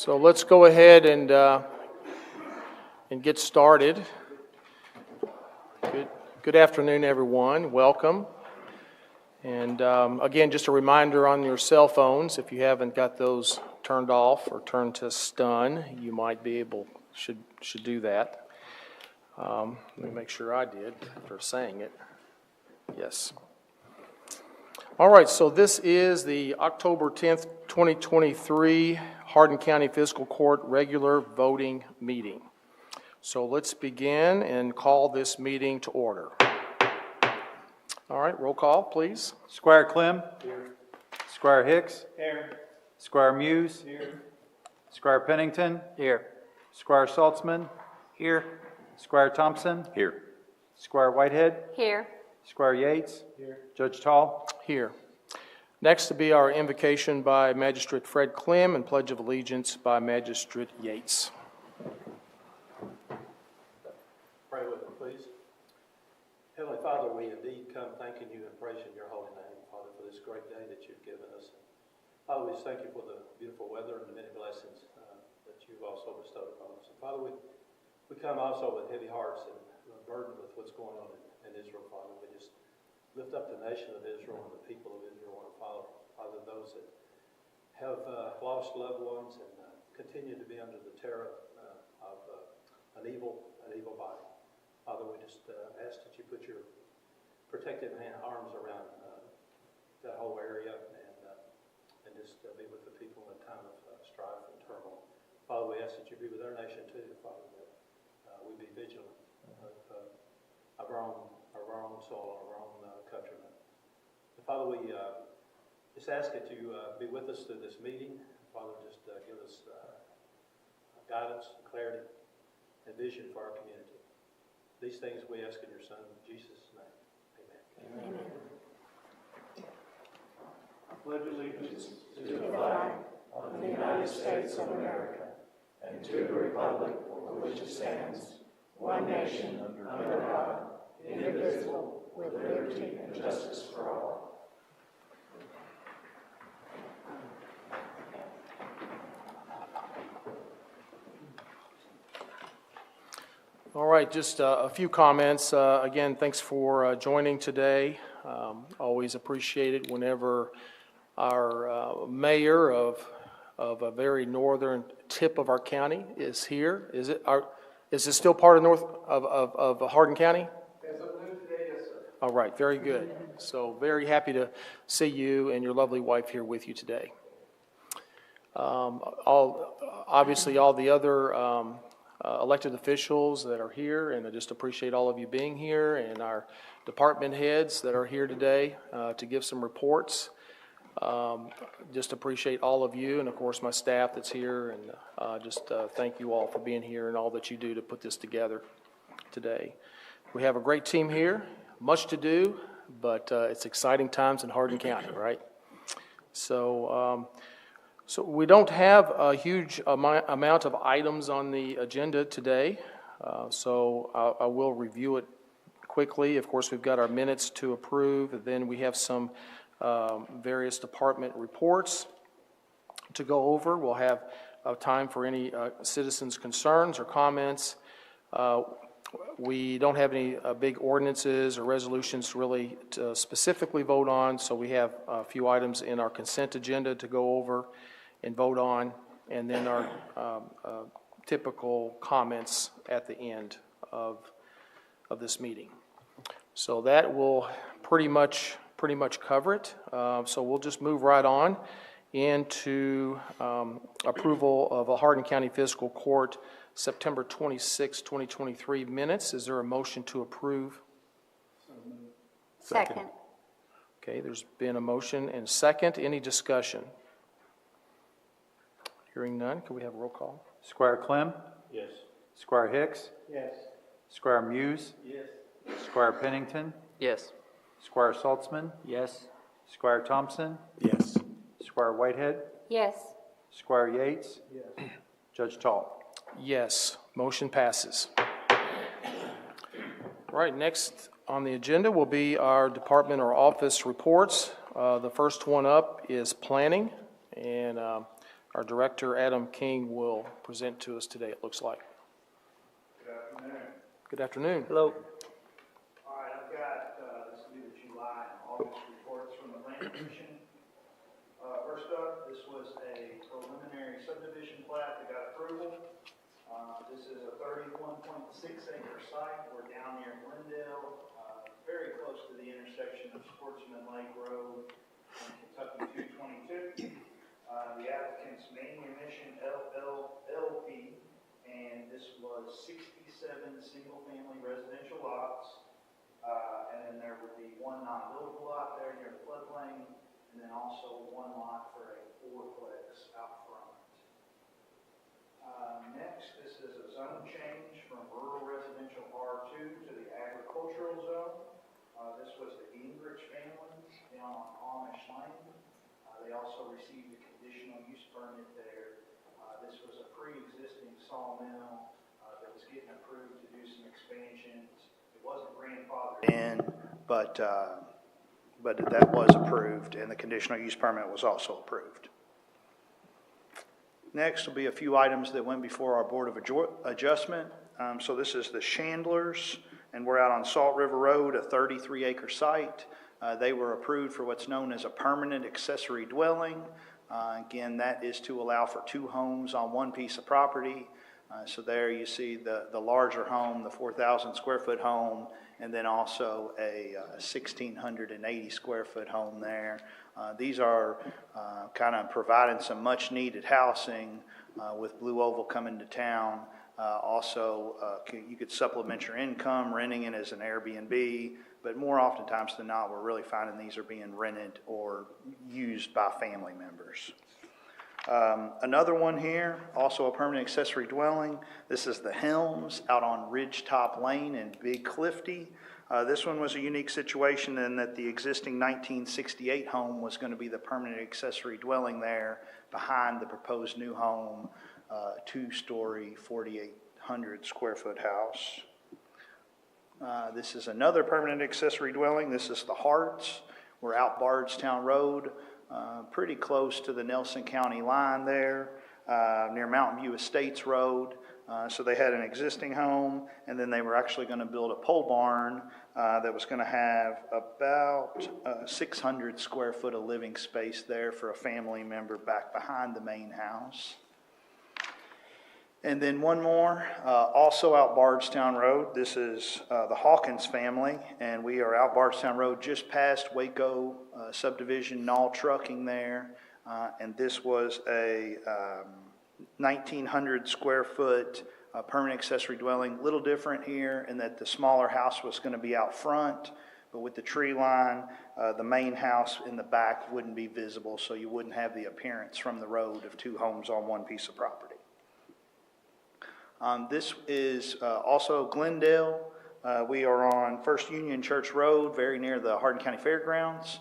So let's go ahead and get started. Good afternoon, everyone. Welcome. And again, just a reminder on your cell phones, if you haven't got those turned off or turned to stun, you might be able, should do that. Let me make sure I did after saying it. Yes. All right, so this is the October 10th, 2023 Hardin County Fiscal Court regular voting meeting. So let's begin and call this meeting to order. All right, roll call, please. Squire Clem. Here. Squire Hicks. Here. Squire Muse. Here. Squire Pennington. Here. Squire Saltzman. Here. Squire Thompson. Here. Squire Whitehead. Here. Squire Yates. Here. Judge Tall. Here. Next to be our invocation by Magistrate Fred Clem and Pledge of Allegiance by Magistrate Yates. Pray with me, please. Heavenly Father, we indeed come thanking you and praising your holy name, Father, for this great day that you've given us. Father, we just thank you for the beautiful weather and the many blessings that you've also bestowed upon us. And Father, we come also with heavy hearts and burdened with what's going on in Israel, Father. We just lift up the nation of Israel and the people of Israel, and Father, those that have lost loved ones and continue to be under the terror of an evil body. Father, we just ask that you put your protective arms around that whole area and just be with the people in a time of strife and turmoil. Father, we ask that you be with our nation too, Father, that we be vigilant of our own soul, of our own countrymen. And Father, we just ask that you be with us through this meeting. Father, just give us guidance, clarity, and vision for our community. These things we ask in your Son, Jesus' name. Amen. Amen. I pledge allegiance to the flag of the United States of America and to the republic for which it stands, one nation, under God, indivisible, with liberty and justice for all. All right, just a few comments. Again, thanks for joining today. Always appreciate it whenever our mayor of a very northern tip of our county is here. Is it still part of Hardin County? As of noon today, yes, sir. All right, very good. So very happy to see you and your lovely wife here with you today. Obviously, all the other elected officials that are here, and I just appreciate all of you being here, and our department heads that are here today to give some reports. Just appreciate all of you, and of course my staff that's here, and just thank you all for being here and all that you do to put this together today. We have a great team here, much to do, but it's exciting times in Hardin County, right? So we don't have a huge amount of items on the agenda today, so I will review it quickly. Of course, we've got our minutes to approve, and then we have some various department reports to go over. We'll have time for any citizens' concerns or comments. We don't have any big ordinances or resolutions really to specifically vote on, so we have a few items in our consent agenda to go over and vote on, and then our typical comments at the end of this meeting. So that will pretty much cover it. So we'll just move right on into approval of a Hardin County Fiscal Court September 26, 2023 minutes. Is there a motion to approve? Second. Okay, there's been a motion and second. Any discussion? Hearing none, can we have a roll call? Squire Clem. Yes. Squire Hicks. Yes. Squire Muse. Yes. Squire Pennington. Yes. Squire Saltzman. Yes. Squire Thompson. Yes. Squire Whitehead. Yes. Squire Yates. Yes. Judge Tall. Yes, motion passes. All right, next on the agenda will be our department or office reports. The first one up is planning, and our director, Adam King, will present to us today, it looks like. Good afternoon. Good afternoon. Hello. All right, I've got, this will be the July and August reports from the Planning Commission. First up, this was a preliminary subdivision plat that got approval. This is a 31.6-acre site. We're down near Glendale, very close to the intersection of Sportsman Lake Road and Kentucky 222. The applicant's main emission LP, and this was 67 single-family residential lots. And then there would be one non-buildable lot there near the floodplain, and then also one lot for a fourplex out front. Next, this is a zone change from rural residential R2 to the agricultural zone. This was the Gingrich family down on Amish Lane. They also received a conditional use permit there. This was a pre-existing sawmill that was getting approved to do some expansions. It wasn't grandfathered in, but that was approved, and the conditional use permit was also approved. Next will be a few items that went before our Board of Adjustment. So this is the Chandlers, and we're out on Salt River Road, a 33-acre site. They were approved for what's known as a permanent accessory dwelling. Again, that is to allow for 2 homes on one piece of property. So there you see the larger home, the 4,000 square foot home, and then also a 1,680 square foot home there. These are kind of providing some much needed housing with Blue Oval coming to town. You could supplement your income renting it as an Airbnb, but more oftentimes than not, we're really finding these are being rented or used by family members. Another one here, also a permanent accessory dwelling. This is the Helms out on Ridgetop Lane in Big Clifty. This one was a unique situation in that the existing 1968 home was going to be the permanent accessory dwelling there behind the proposed new home, 2-story, 4,800 square foot house. This is another permanent accessory dwelling. This is the Harts. We're out Bardstown Road, pretty close to the Nelson County line there, near Mountain View Estates Road. So they had an existing home, and then they were actually going to build a pole barn that was going to have about 600 square foot of living space there for a family member back behind the main house. And then one more, also out Bardstown Road. This is the Hawkins family, and we are out Bardstown Road just past Waco subdivision, Knoll Trucking there. And this was a 1,900 square foot permanent accessory dwelling. A little different here in that the smaller house was going to be out front, but with the tree line, the main house in the back wouldn't be visible, so you wouldn't have the appearance from the road of 2 homes on one piece of property. This is also Glendale. We are on First Union Church Road, very near the Hardin County Fairgrounds.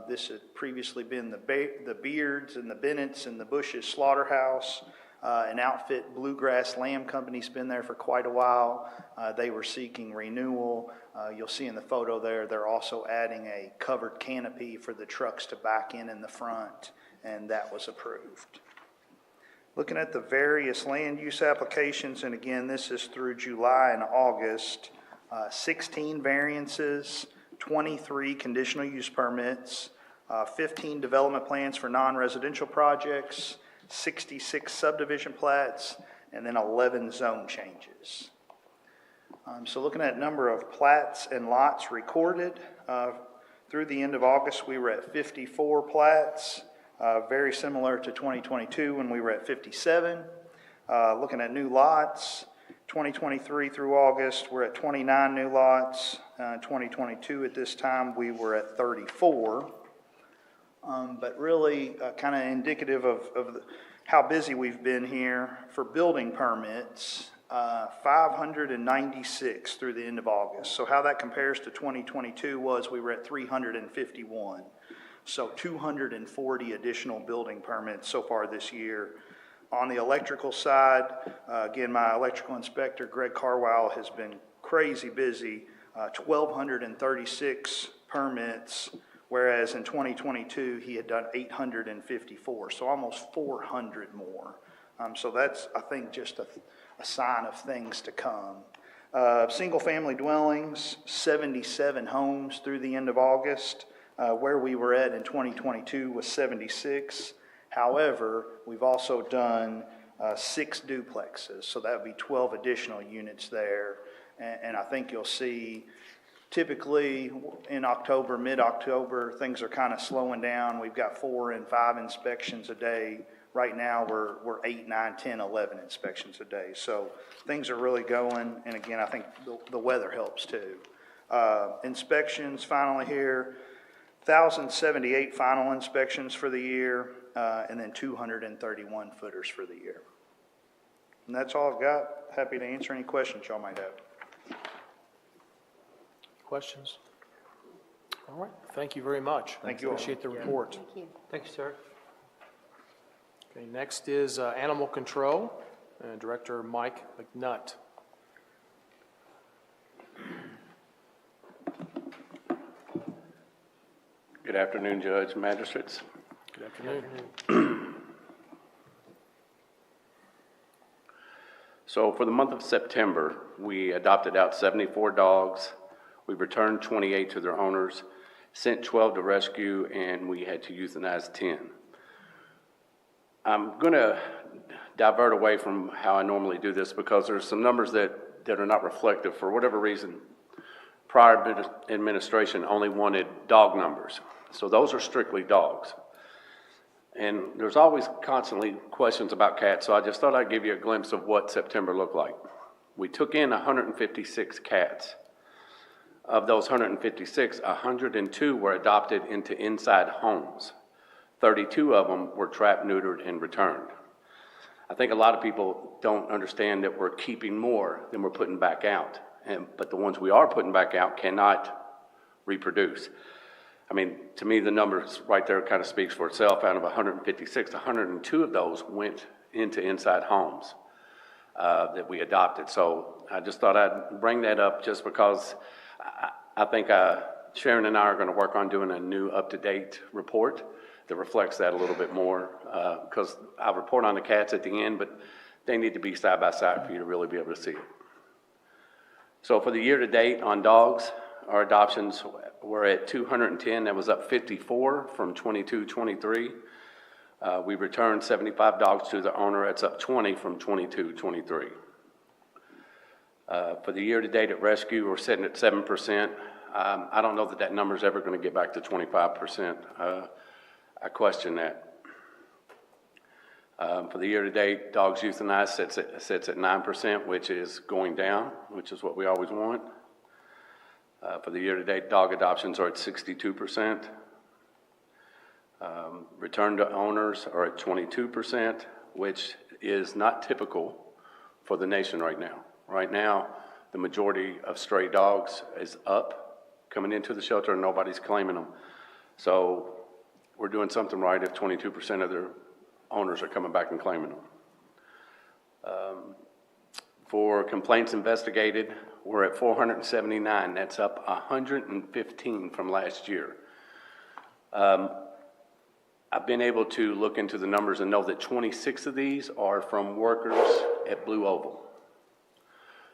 This had previously been the Beards and the Bennett's and the Bushes Slaughterhouse. An outfit, Bluegrass Lamb Company's been there for quite a while. They were seeking renewal. You'll see in the photo there, they're also adding a covered canopy for the trucks to back in the front, and that was approved. Looking at the various land use applications, and again, this is through July and August, 16 variances, 23 conditional use permits, 15 development plans for non-residential projects, 66 subdivision plats, and then 11 zone changes. So looking at number of plats and lots recorded, through the end of August, we were at 54 plats. Very similar to 2022 when we were at 57. Looking at new lots, 2023 through August, we're at 29 new lots. 2022 at this time, we were at 34. But really kind of indicative of how busy we've been here for building permits, 596 through the end of August. So how that compares to 2022 was we were at 351. So 240 additional building permits so far this year. On the electrical side, again, my electrical inspector, Greg Carwile, has been crazy busy. 1,236 permits whereas in 2022, he had done 854, so almost 400 more. So that's, I think, just a sign of things to come. Single-family dwellings, 77 homes through the end of August. Where we were at in 2022 was 76. However, we've also done 6 duplexes, so that would be 12 additional units there. And I think you'll see, typically in October, mid-October, things are kind of slowing down. We've got 4 and 5 inspections a day. Right now, we're 8, 9, 10, 11 inspections a day. So things are really going, and again, I think the weather helps too. Inspections, finally here, 1,078 final inspections for the year, and then 231 footers for the year. And that's all I've got. Happy to answer any questions y'all might have. Questions? All right, thank you very much. Thank you all. Appreciate the report. Thank you. Thank you, sir. Okay, next is Animal Control, Director Mike McNutt. Good afternoon, Judge, Magistrates. Good afternoon. So for the month of September, we adopted out 74 dogs. We returned 28 to their owners, sent 12 to rescue, and we had to euthanize 10. I'm going to divert away from how I normally do this because there's some numbers that are not reflective. For whatever reason, prior administration only wanted dog numbers. So those are strictly dogs. And there's always constantly questions about cats, so I just thought I'd give you a glimpse of what September looked like. We took in 156 cats. Of those 156, 102 were adopted into inside homes. 32 of them were trapped, neutered, and returned. I think a lot of people don't understand that we're keeping more than we're putting back out, but the ones we are putting back out cannot reproduce. I mean, to me, the numbers right there kind of speaks for itself. Out of 156, 102 of those went into inside homes that we adopted. So I just thought I'd bring that up just because I think Sharon and I are going to work on doing a new up-to-date report that reflects that a little bit more, because I'll report on the cats at the end, but they need to be side by side for you to really be able to see it. So for the year to date on dogs, our adoptions were at 210. That was up 54 from 22-23. We returned 75 dogs to the owner. That's up 20 from 22-23. For the year to date at rescue, we're sitting at 7%. I don't know that that number is ever going to get back to 25%. I question that. For the year to date, dogs euthanized sits at 9%, which is going down, which is what we always want. For the year to date, dog adoptions are at 62%. Return to owners are at 22%, which is not typical for the nation right now. Right now, the majority of stray dogs is up, coming into the shelter, and nobody's claiming them. So we're doing something right if 22% of their owners are coming back and claiming them. For complaints investigated, we're at 479. That's up 115 from last year. I've been able to look into the numbers and know that 26 of these are from workers at Blue Oval.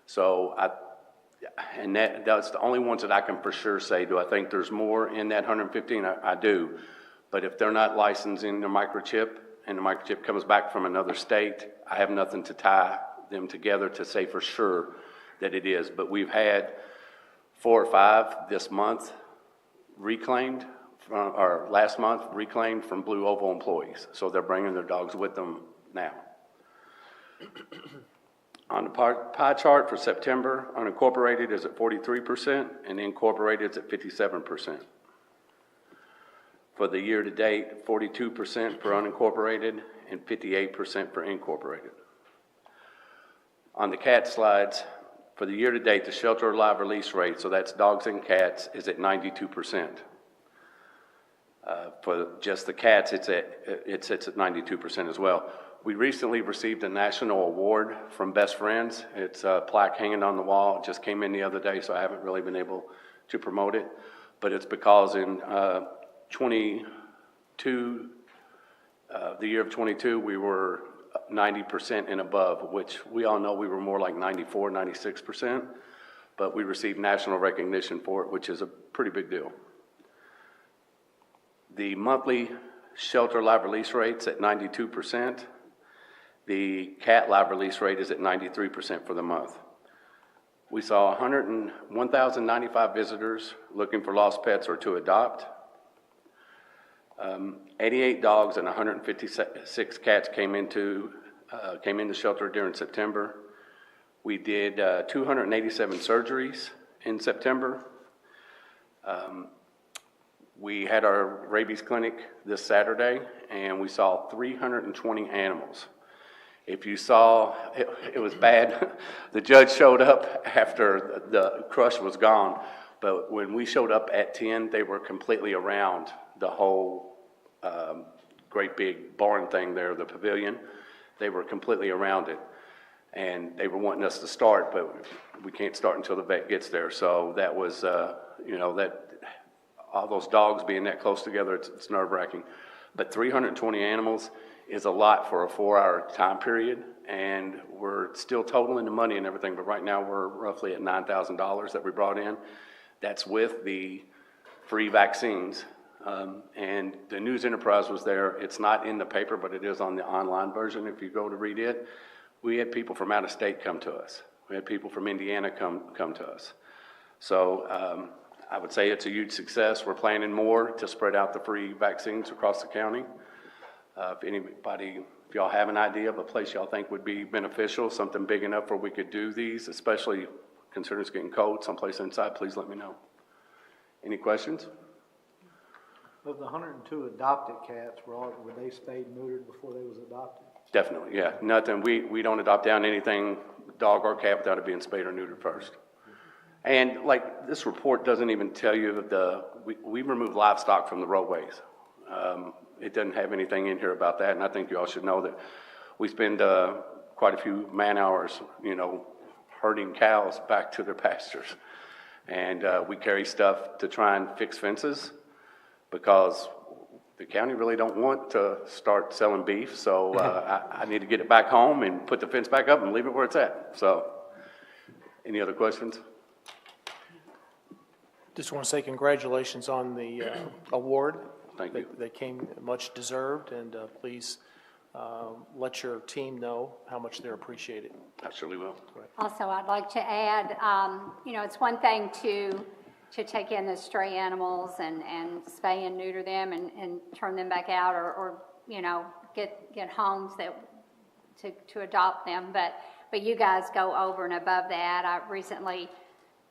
So that's the only ones that I can for sure say, do I think there's more in that 115? I do. But if they're not licensing their microchip and the microchip comes back from another state, I have nothing to tie them together to say for sure that it is. But we've had 4 or 5 this month reclaimed, or last month reclaimed from Blue Oval employees. So they're bringing their dogs with them now. On the pie chart for September, unincorporated is at 43% and incorporated is at 57%. For the year to date, 42% for unincorporated and 58% for incorporated. On the cat slides, for the year to date, the shelter live release rate, so that's dogs and cats, is at 92%. For just the cats, it sits at 92% as well. We recently received a national award from Best Friends. It's a plaque hanging on the wall. It just came in the other day, so I haven't really been able to promote it. But it's because in the year of 22, we were 90% and above, which we all know we were more like 94, 96%, but we received national recognition for it, which is a pretty big deal. The monthly shelter live release rate's at 92%. The cat live release rate is at 93% for the month. We saw 1,095 visitors looking for lost pets or to adopt. 88 dogs and 156 cats came into shelter during September. We did 287 surgeries in September. We had our rabies clinic this Saturday, and we saw 320 animals. If you saw, it was bad. The judge showed up after the crush was gone, but when we showed up at 10, they were completely around the whole great big barn thing there, the pavilion. They were completely around it, and they were wanting us to start, but we can't start until the vet gets there. So that was, that all those dogs being that close together, it's nerve-wracking. But 320 animals is a lot for a 4-hour time period, and we're still totaling the money and everything, but right now we're roughly at $9,000 that we brought in. That's with the free vaccines. And the news enterprise was there. It's not in the paper, but it is on the online version if you go to read it. We had people from out of state come to us. We had people from Indiana come to us. So I would say it's a huge success. We're planning more to spread out the free vaccines across the county. If y'all have an idea of a place y'all think would be beneficial, something big enough where we could do these, especially considering it's getting cold, someplace inside, please let me know. Any questions? Of the 102 adopted cats, were they spayed and neutered before they was adopted? Definitely, yeah. Nothing, we don't adopt down anything, dog or cat, without it being spayed or neutered first. And like, this report doesn't even tell you we remove livestock from the roadways. It doesn't have anything in here about that, and I think you all should know that we spend quite a few man hours, herding cows back to their pastures. And we carry stuff to try and fix fences because the county really don't want to start selling beef, so I need to get it back home and put the fence back up and leave it where it's at. So, any other questions? Just want to say congratulations on the award. Thank you. They came much deserved, and please let your team know how much they're appreciated. I surely will. Also, I'd like to add, it's one thing to take in the stray animals and spay and neuter them and turn them back out or get homes to adopt them, but you guys go over and above that.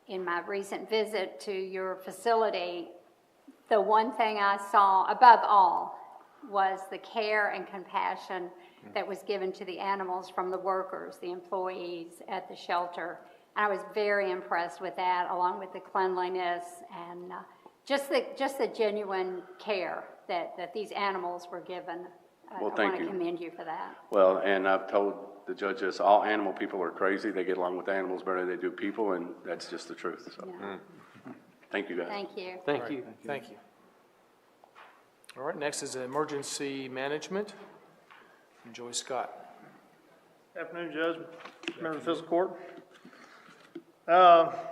In my recent visit to your facility, the one thing I saw above all was the care and compassion that was given to the animals from the workers, the employees at the shelter. And I was very impressed with that, along with the cleanliness and just the genuine care that these animals were given. Well, I thank want to you. commend you for that. Well, and I've told the judges all animal people are crazy. They get along with animals better than they do people, and that's just the truth. So, Thank you, guys. Thank you. Thank you. Thank you. All right, next is emergency management. Joyce Scott. Afternoon, Judge, member of the Fiscal Court.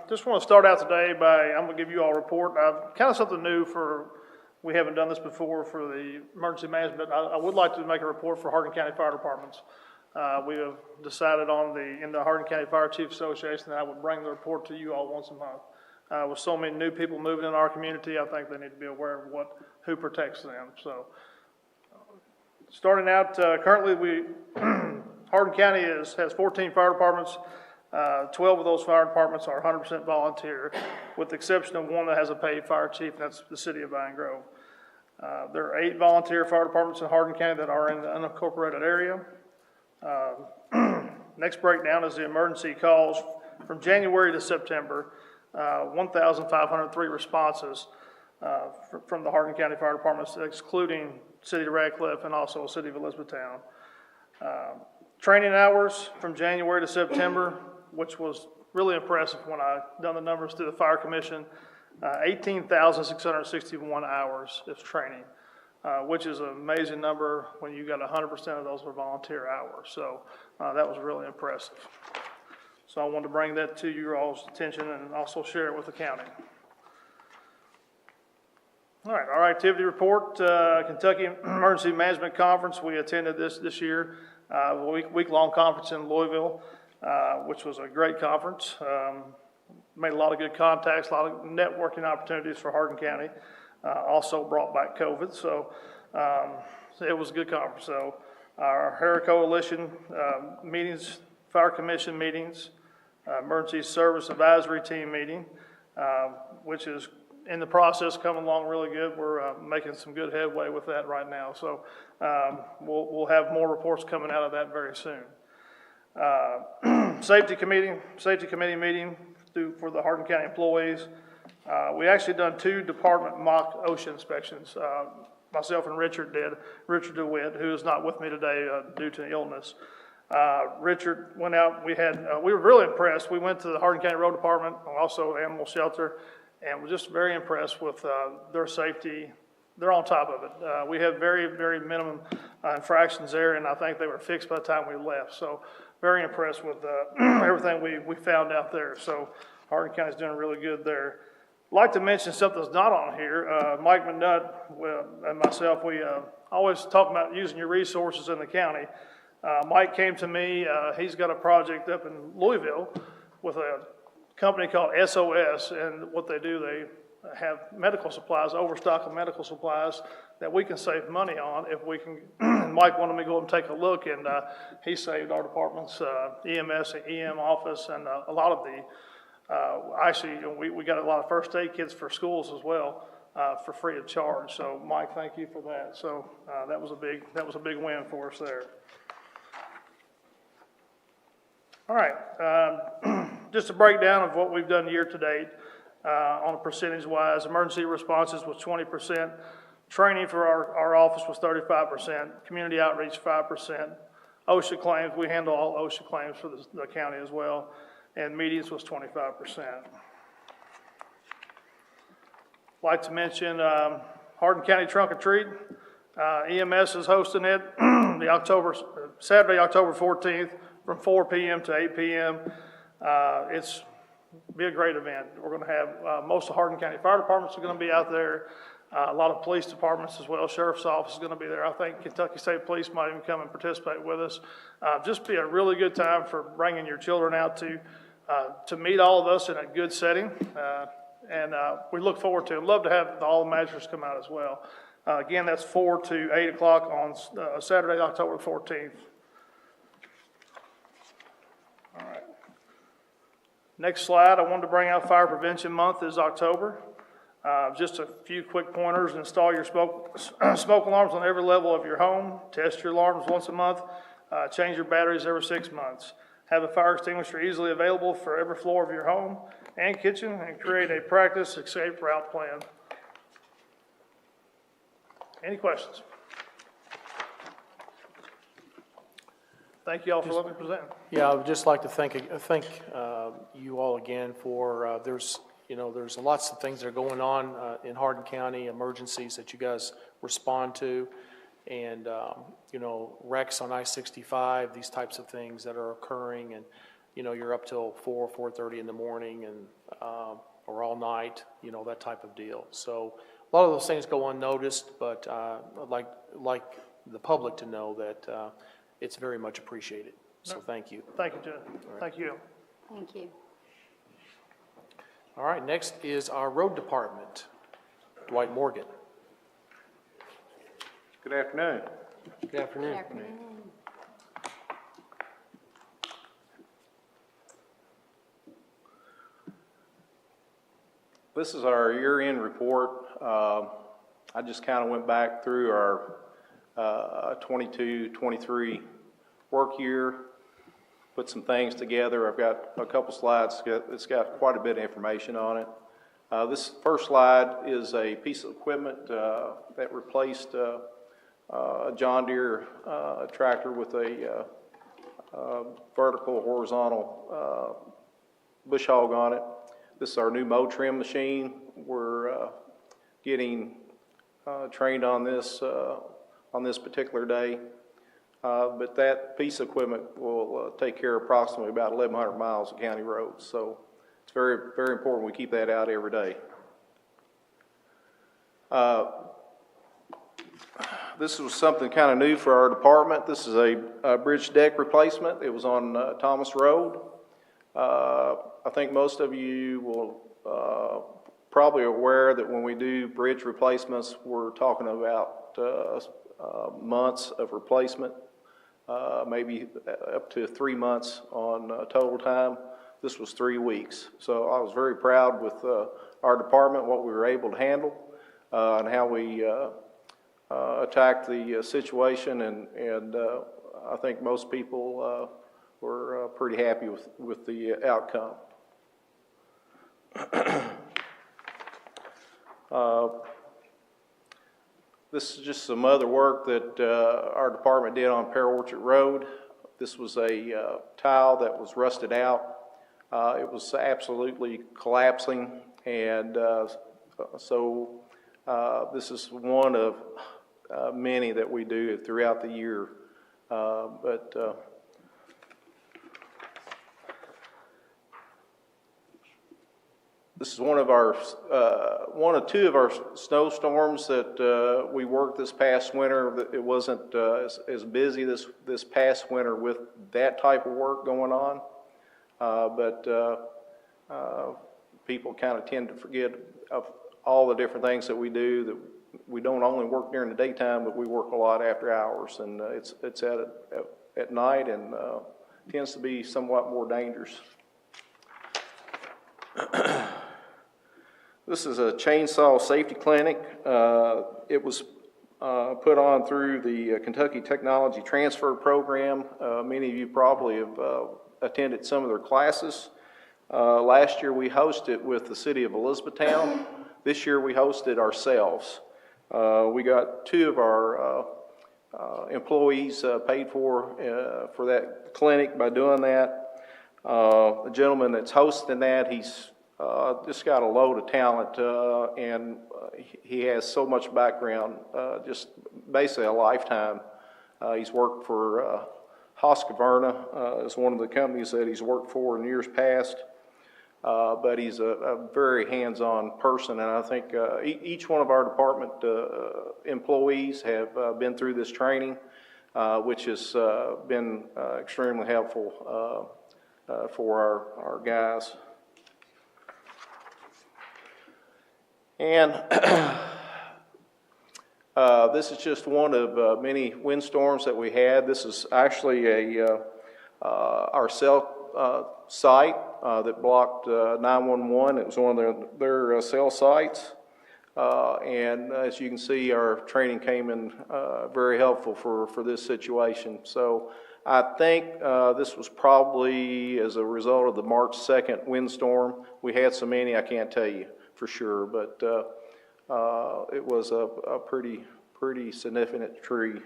Just want to start out today I'm going to give you all a report. Kind of something new we haven't done this before for the emergency management. I would like to make a report for Hardin County Fire Departments. We have decided in the Hardin County Fire Chiefs Association that I would bring the report to you all once a month. With so many new people moving in our community, I think they need to be aware of who protects them. So, starting out, currently Hardin County has 14 fire departments. 12 of those fire departments are 100% volunteer, with the exception of one that has a paid fire chief, and that's the city of Vine Grove. There are 8 volunteer fire departments in Hardin County that are in the unincorporated area. Next breakdown is the emergency calls from January to September. 1,503 responses from the Hardin County Fire Departments, excluding City of Radcliffe and also City of Elizabethtown. Training hours from January to September, which was really impressive when I done the numbers through the Fire Commission. 18,661 hours of training, which is an amazing number when you got 100% of those were volunteer hours. So that was really impressive. So I wanted to bring that to your all's attention and also share it with the county. All right, our activity report, Kentucky Emergency Management Conference. We attended this year, a week-long conference in Louisville, which was a great conference. Made a lot of good contacts, a lot of networking opportunities for Hardin County. Also brought back COVID, so it was a good conference. So our HERA Coalition meetings, Fire Commission meetings, Emergency Service Advisory Team meeting, which is in the process coming along really good. We're making some good headway with that right now. So we'll have more reports coming out of that very soon. Safety committee meeting for the Hardin County employees. We actually done 2 department mock OSHA inspections. Myself and Richard did. Richard DeWitt, who is not with me today due to illness. Richard went out. We were really impressed. We went to the Hardin County Road Department, also Animal Shelter, and we're just very impressed with their safety. They're on top of it. We had very, very minimum infractions there, and I think they were fixed by the time we left. So very impressed with everything we found out there. So Hardin County's doing really good there. I'd like to mention something that's not on here. Mike McNutt and myself, we always talk about using your resources in the county. Mike came to me. He's got a project up in Louisville with a company called SOS, and what they do, they have medical supplies, overstock of medical supplies that we can save money on if we can. Mike wanted me to go and take a look, and he saved our department's EMS and EM office and a lot of the, actually, we got a lot of first aid kits for schools as well for free of charge. So Mike, thank you for that. So that was a big win for us there. All right, just a breakdown of what we've done year to date on a percentage-wise. Emergency responses was 20%. Training for our office was 35%. Community outreach, 5%. OSHA claims, we handle all OSHA claims for the county as well. And meetings was 25%. Like to mention Hardin County Trunk or Treat. EMS is hosting it Saturday, October 14th. From 4 p.m. to 8 p.m. It's be a great event. We're going to have most of Hardin County Fire Departments are going to be out there. A lot of police departments as well. Sheriff's Office is going to be there. I think Kentucky State Police might even come and participate with us. Just be a really good time for bringing your children out to meet all of us in a good setting. And we look forward to it. Love to have all the magistrates come out as well. Again, that's 4 to 8 o'clock on Saturday, October 14th. All right. Next slide, I wanted to bring out Fire Prevention Month is October. Just a few quick pointers. Install your smoke alarms on every level of your home. Test your alarms once a month. Change your batteries every 6 months. Have a fire extinguisher easily available for every floor of your home and kitchen, and create a practice escape route plan. Any questions? Thank you all for letting me present. Yeah, I would just like to thank you all again for, there's lots of things that are going on in Hardin County, emergencies that you guys respond to, and, wrecks on I-65, these types of things that are occurring, and, you're up till 4:30 in the morning and, or all night, that type of deal. So a lot of those things go unnoticed, but I'd like the public to know that it's very much appreciated. So thank you. Thank you, Jen. Right. Thank you. Thank you. All right, next is our road department. Dwight Morgan. Good afternoon. Good afternoon. Good afternoon. This is our year-end report. I just kind of went back through our 22-23 work year, put some things together. I've got a couple slides. It's got quite a bit of information on it. This first slide is a piece of equipment that replaced a John Deere tractor with a vertical horizontal bush hog on it. This is our new mow trim machine. were getting trained on this particular day. But that piece of equipment will take care of approximately about 1,100 miles of county roads. So it's very, very important we keep that out every day. This was something kind of new for our department. This is a bridge deck replacement. It was on Thomas Road. I think most of you will probably aware that when we do bridge replacements, we're talking about months of replacement, maybe up to 3 months on total time. This was 3 weeks. So I was very proud with our department, what we were able to handle, and how we attacked the situation, and I think most people were pretty happy with the outcome. This is just some other work that our department did on Pear Orchard Road. This was a tile that was rusted out. It was absolutely collapsing, and so this is one of many that we do throughout the year. This is one of two of our snowstorms that we worked this past winter. It wasn't as busy this past winter with that type of work going on, but people kind of tend to forget of all the different things that we do. That we don't only work during the daytime, but we work a lot after hours, and it's at night, and tends to be somewhat more dangerous. This is a chainsaw safety clinic. It was put on through the Kentucky Technology Transfer Program. Many of you probably have attended some of their classes. Last year we hosted with the city of Elizabethtown. This year we hosted ourselves. We got 2 of our employees paid for that clinic by doing that. The gentleman that's hosting that, he's just got a load of talent, and he has so much background, just basically a lifetime. He's worked for Husqvarna as one of the companies that he's worked for in years past, but he's a very hands-on person, and I think each one of our department employees have been through this training, which has been extremely helpful for our guys. And this is just one of many windstorms that we had. This is actually our cell site that blocked 911. It was one of their cell sites. And as you can see, our training came in very helpful for this situation. So I think this was probably as a result of the March 2nd windstorm. We had so many, I can't tell you for sure, but it was a pretty significant tree.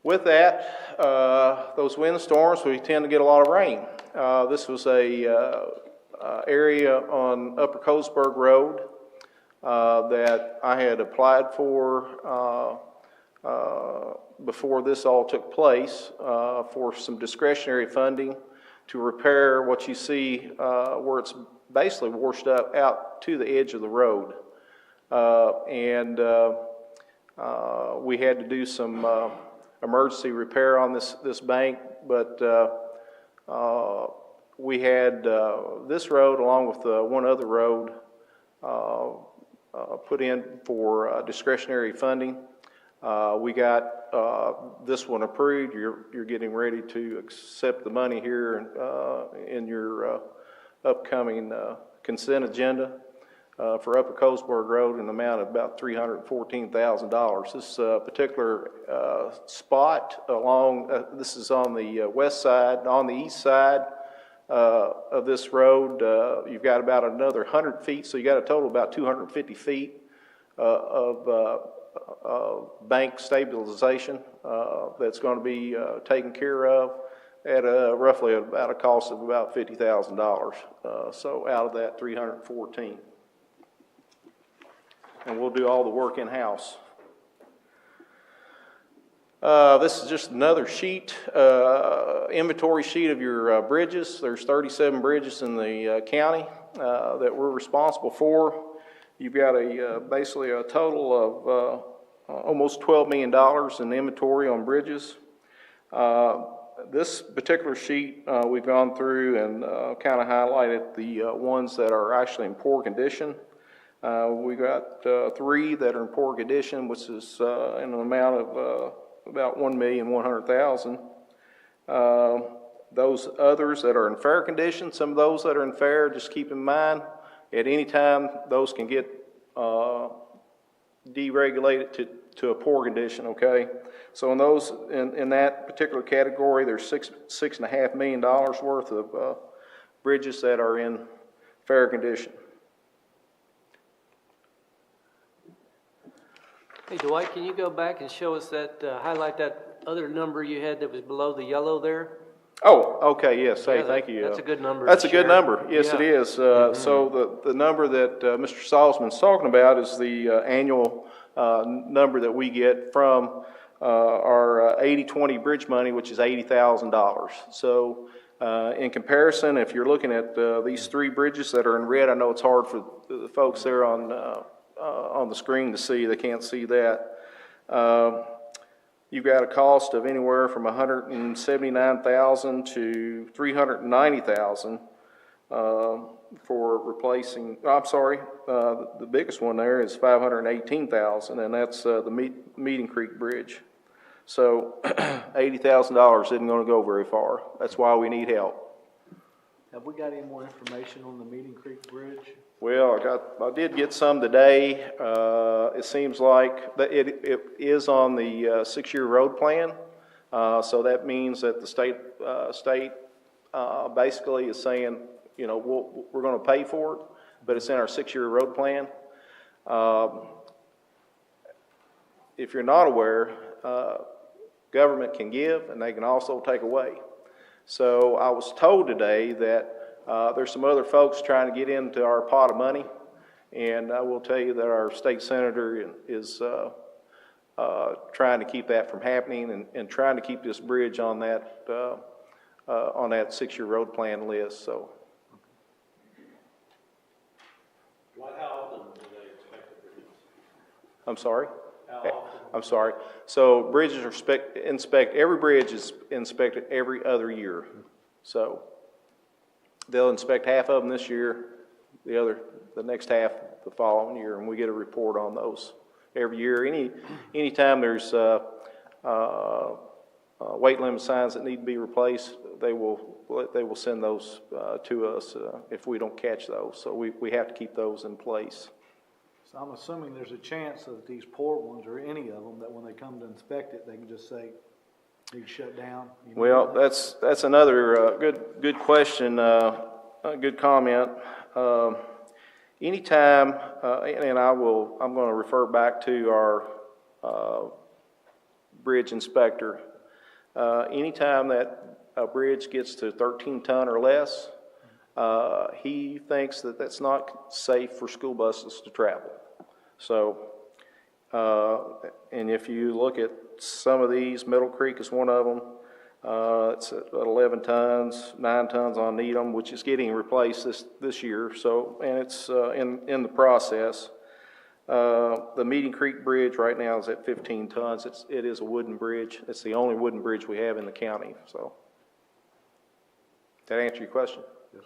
With that, those windstorms, we tend to get a lot of rain. This was a area on Upper Colesburg Road that I had applied for before this all took place for some discretionary funding to repair what you see where it's basically washed up out to the edge of the road. We had to do some emergency repair on this bank, but we had this road along with one other road put in for discretionary funding. We got this one approved. You're getting ready to accept the money here in your upcoming consent agenda for Upper Colesburg Road in the amount of about $314,000. This particular spot along, this is on the west side. On the east side of this road, you've got about another 100 feet, so you got a total of about 250 feet of bank stabilization that's going to be taken care of. at roughly about a cost of about $50,000. So out of that, 314. And we'll do all the work in-house. This is just another sheet, inventory sheet of your bridges. There's 37 bridges in the county that we're responsible for. You've got basically a total of almost $12 million in inventory on bridges. This particular sheet, we've gone through and kind of highlighted the ones that are actually in poor condition. We got 3 that are in poor condition, which is in an amount of about $1,100,000. Those others that are in fair condition, some of those that are in fair, just keep in mind, at any time, those can get deregulated to a poor condition, okay? So in those, in that particular category, there's $6.5 million worth of bridges that are in fair condition. Hey, Dwight, can you go back and show us that, highlight that other number you had that was below the yellow there? Oh, okay, yes, hey, Yeah, thank you. That's a good number. That's to a good share. number, yes, it is. So the number that Mr. Salzman's talking about is the annual number that we get from our 80/20 bridge money, which is $80,000. So in comparison, if you're looking at these 3 bridges that are in red, I know it's hard for the folks there on the screen to see. They can't see that. You've got a cost of anywhere from $179,000 to $390,000 for replacing. I'm sorry, the biggest one there is $518,000, and that's the Meeting Creek Bridge. So $80,000 isn't going to go very far. That's why we need help. Have we got any more information on the Meeting Creek Bridge? Well, I did get some today. It seems like that it is on the 6-year road plan. So that means that the state basically is saying, you know, we're going to pay for it, but it's in our 6-year road plan. If you're not aware, government can give and they can also take away. So I was told today that there's some other folks trying to get into our pot of money, and I will tell you that our state senator is trying to keep that from happening and trying to keep this bridge on that 6-year road plan list. So, How often do they inspect the bridges? I'm sorry. How often? I'm sorry. So bridges are every bridge is inspected every other year. So they'll inspect half of them this year, the next half the following year, and we get a report on those every year. Anytime there's weight limit signs that need to be replaced, they will send those to us if we don't catch those. So we have to keep those in place. So I'm assuming there's a chance that these poor ones, or any of them, that when they come to inspect it, they can just say, need to shut down. Well, that's another good question, good comment. Anytime, and I'm going to refer back to our bridge inspector. Anytime that a bridge gets to 13 ton or less, he thinks that that's not safe for school buses to travel. So, and if you look at some of these, Middle Creek is one of them. It's at 11 tons, 9 tons on Needham, which is getting replaced this year. So, and it's in the process. The Meeting Creek Bridge right now is at 15 tons. It is a wooden bridge. It's the only wooden bridge we have in the county. So, did that answer your question? Yes.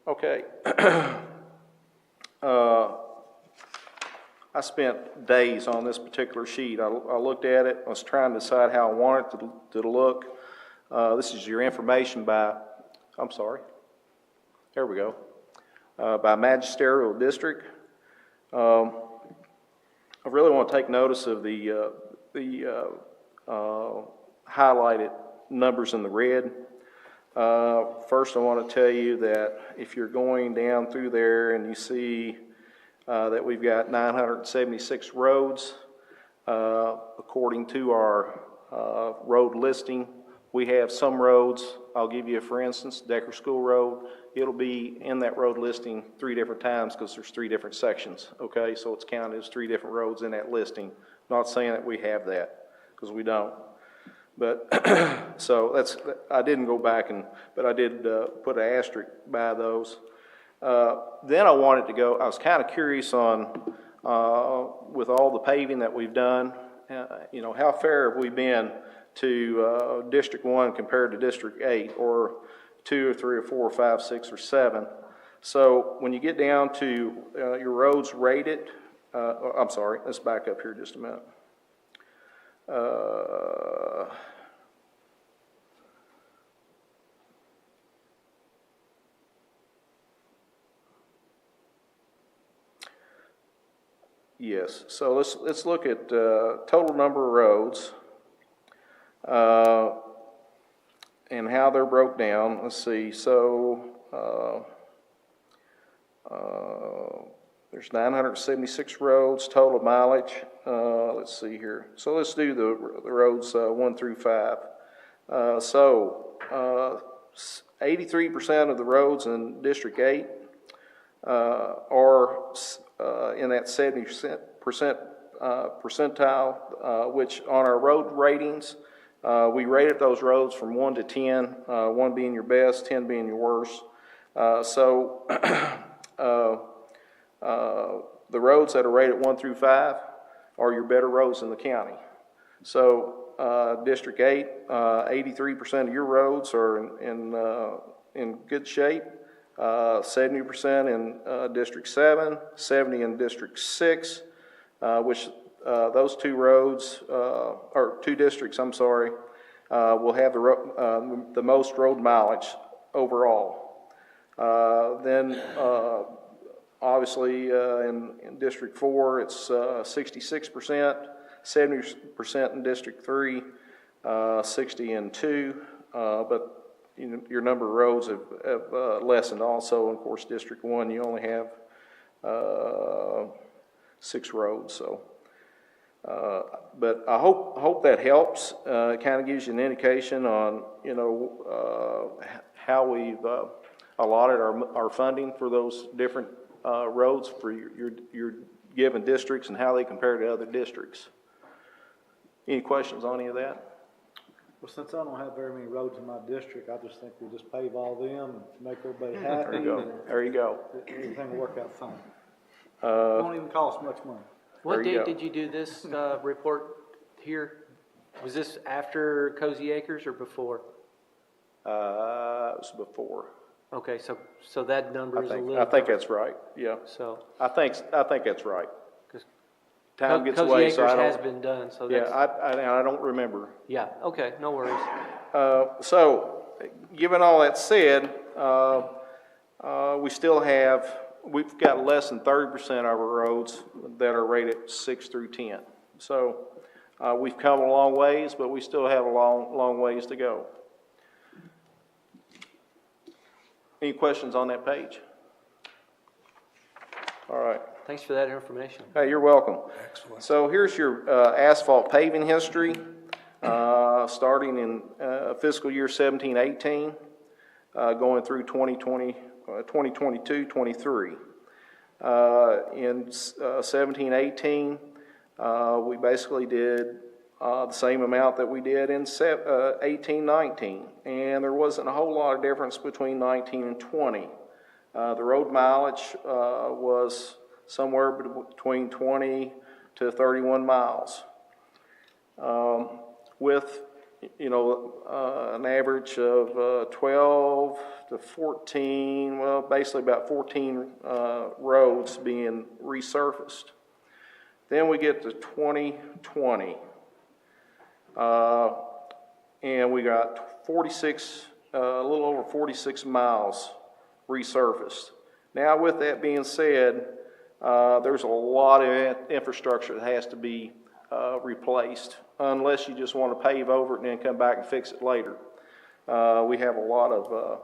Okay. I spent days on this particular sheet. I looked at it. I was trying to decide how I wanted it to look. This is your information by, I'm sorry. There we go. By magisterial district. I really want to take notice of the highlighted numbers in the red. First, I want to tell you that if you're going down through there and you see that we've got 976 roads, According to our road listing, we have some roads, I'll give you for instance, Decker School Road, it'll be in that road listing 3 different times because there's 3 different sections, okay? So it's counted as 3 different roads in that listing. Not saying that we have that, because we don't. But, so that's, I didn't go back but I did put an asterisk by those. Then I wanted to go, I was kind of curious on, with all the paving that we've done, you know, how fair have we been to District 1 compared to District 8, or 2 or 3 or 4 or 5, 6 or 7. So when you get down to your roads rated, I'm sorry, let's back up here just a minute. Yes, so let's look at total number of roads and how they're broke down. Let's see, so there's 976 roads, total mileage. Let's see here. So let's do the roads 1 through 5. 83% of the roads in District 8 are in that 70% percentile, which on our road ratings, we rated those roads from 1 to 10, 1 being your best, 10 being your worst. The roads that are rated 1 through 5 are your better roads in the county. So District 8, 83% of your roads are in good shape. 70% in District 7, 70 in District 6, which those 2 roads, or 2 districts, I'm sorry, will have the most road mileage overall. Then obviously in District 4 it's 66%, 70% in District 3, 60 in 2, but your number of roads have lessened also. Of course, District 1, you only have 6 roads. So, but I hope that helps. It kind of gives you an indication on, you know, how we've allotted our funding for those different roads for your given districts and how they compare to other districts. Any questions on any of that? Well, since I don't have very many roads in my district, I just think we'll just pave all them and make everybody happy. There you go. There you go. Everything will work out fine. Won't even cost much money. What date did you do this report here? Was this after Cozy Acres or before? It was before. Okay, so that number is a little. I think that's right. Yeah. So I think that's right. Time gets Cozy away, Acres so I don't. has been done, so that's. Yeah, I don't remember. Yeah. Okay. No worries. So, given all that said, we've got less than 30% of our roads that are rated 6 through 10. So, we've come a long ways, but we still have a long ways to go. Any questions on that page? All right. Thanks for that information. Hey, you're welcome. Excellent. So here's your asphalt paving history, starting in fiscal year 17-18, going through 2022-23. In 17-18, we basically did the same amount that we did in 18-19, and there wasn't a whole lot of difference between 19 and 20. The road mileage was somewhere between 20 to 31 miles, with, you know, an average of 12 to 14, well, basically about 14 roads being resurfaced. Then we get to 2020, and we got 46, a little over 46 miles resurfaced. Now, with that being said, there's a lot of infrastructure that has to be replaced, unless you just want to pave over it and then come back and fix it later. We have a lot of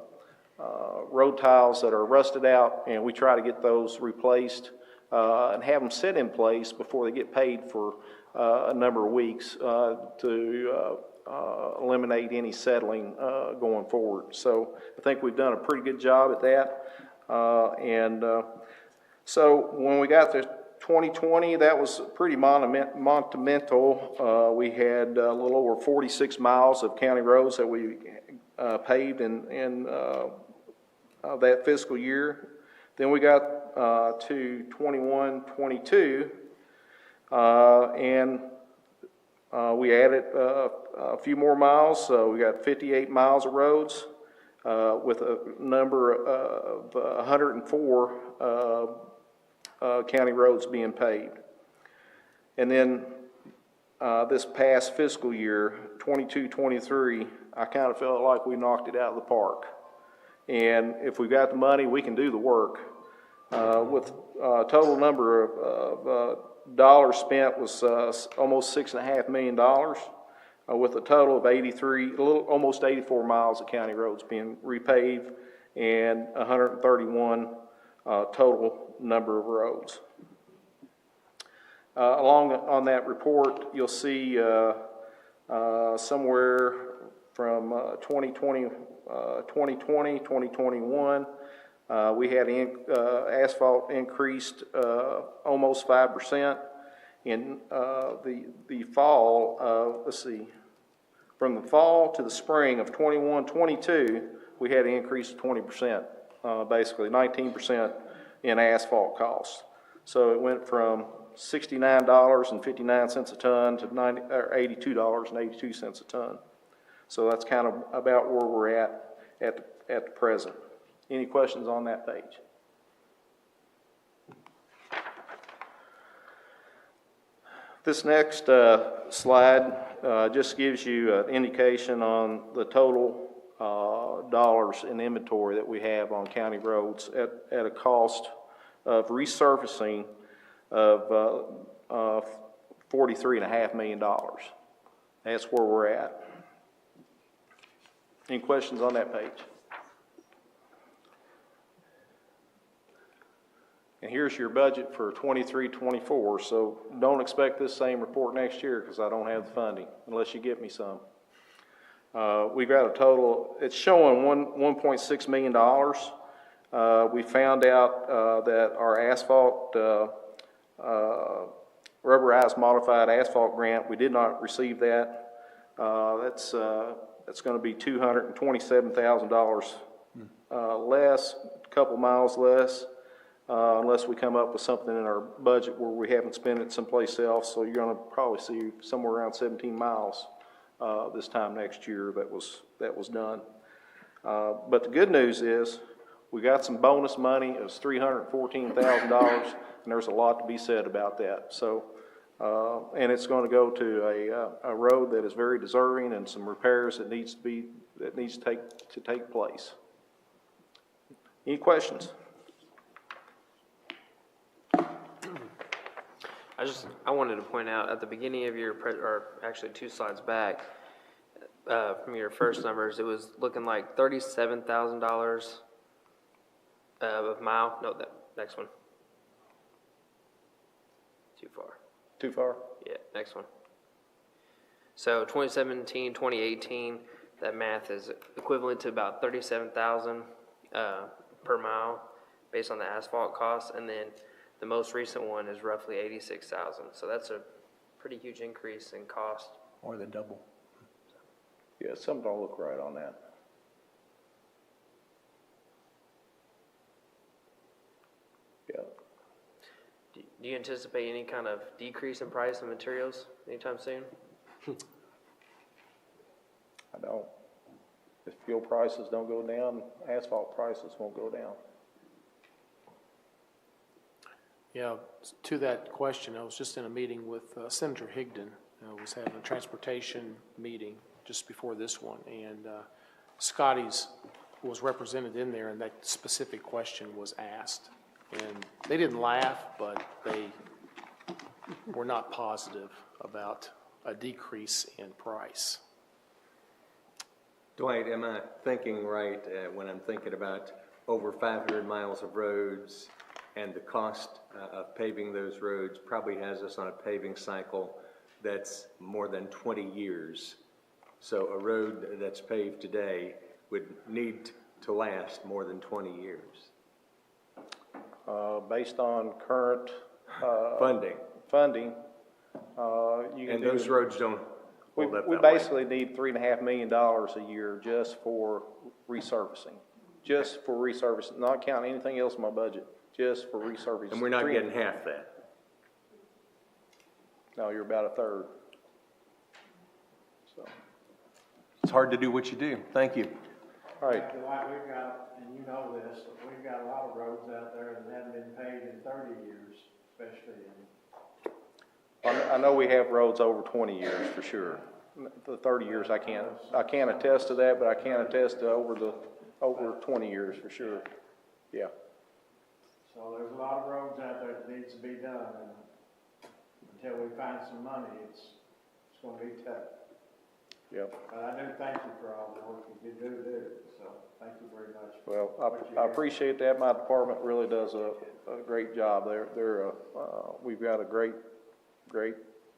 road tiles that are rusted out, and we try to get those replaced and have them sit in place before they get paid for a number of weeks to eliminate any settling going forward. So I think we've done a pretty good job at that. So when we got to 2020, that was pretty monumental. We had a little over 46 miles of county roads that we paved in that fiscal year. Then we got to 21, 22, and we added a few more miles. So we got 58 miles of roads with a number of 104 county roads being paved. And then this past fiscal year, 22, 23, I kind of felt like we knocked it out of the park. And if we got the money, we can do the work. With total number of dollars spent was almost $6.5 million, with a total of 83, almost 84 miles of county roads being repaved and 131 total number of roads. Along on that report, you'll see somewhere from 2020, 2021, we had asphalt increased almost 5%. In the fall, let's see, from the fall to the spring of 21, 22, we had an increase of 20%, basically 19% in asphalt costs. So it went from $69.59 a ton to $82.82 a ton. So that's kind of about where we're at the present. Any questions on that page? This next slide just gives you an indication on the total dollars in inventory that we have on county roads at a cost of resurfacing of $43.5 million. That's where we're at. Any questions on that page? And here's your budget for 23-24, so don't expect this same report next year because I don't have the funding unless you get me some. We've got a total, it's showing $1.6 million. We found out that our asphalt, rubberized modified asphalt grant, we did not receive that. That's going to be $227,000 less, a couple miles less. Unless we come up with something in our budget where we haven't spent it someplace else. So you're going to probably see somewhere around 17 miles this time next year that was done. But the good news is we got some bonus money. It was $314,000, and there's a lot to be said about that. So, and it's going to go to a road that is very deserving and some repairs that needs to take place. Any questions? I wanted to point out at the beginning of your, or actually 2 slides back, from your first numbers, it was looking like $37,000 of mile. No, that next one. Too far. Too far? Yeah, next one. So 2017, 2018, that math is equivalent to about $37,000 per mile based on the asphalt costs, and then the most recent one is roughly $86,000. So that's a pretty huge increase in cost. More than double. Yeah, something don't look right on that. Yeah. Do you anticipate any kind of decrease in price of materials anytime soon? I don't. If fuel prices don't go down, asphalt prices won't go down. Yeah, to that question, I was just in a meeting with Senator Higdon. I was having a transportation meeting just before this one, and Scotty's was represented in there, and that specific question was asked. And they didn't laugh, but they were not positive about a decrease in price. Dwight, am I thinking right when I'm thinking about over 500 miles of roads and the cost of paving those roads probably has us on a paving cycle that's more than 20 years. So a road that's paved today would need to last more than 20 years. Based on current Funding. you can And do. those roads don't hold up We that way. basically need $3.5 million a year just for resurfacing. Just for resurfacing, not counting anything else in my budget, just for resurfacing. And we're not getting half that. No, you're about a third. So, It's hard to do what you do. Thank you. all right. Dwight, we've got, and you know this, but we've got a lot of roads out there that haven't been paved in 30 years, especially in. I know we have roads over 20 years for sure. The 30 years, I can't attest to that, but I can attest to over 20 years for sure. Yeah. So there's a lot of roads out there that needs to be done, and until we find some money, it's gonna be tough. Yep. But I do thank you for all the work you do, so thank you very much. Well, I appreciate that. My department really does a great job. We've got a great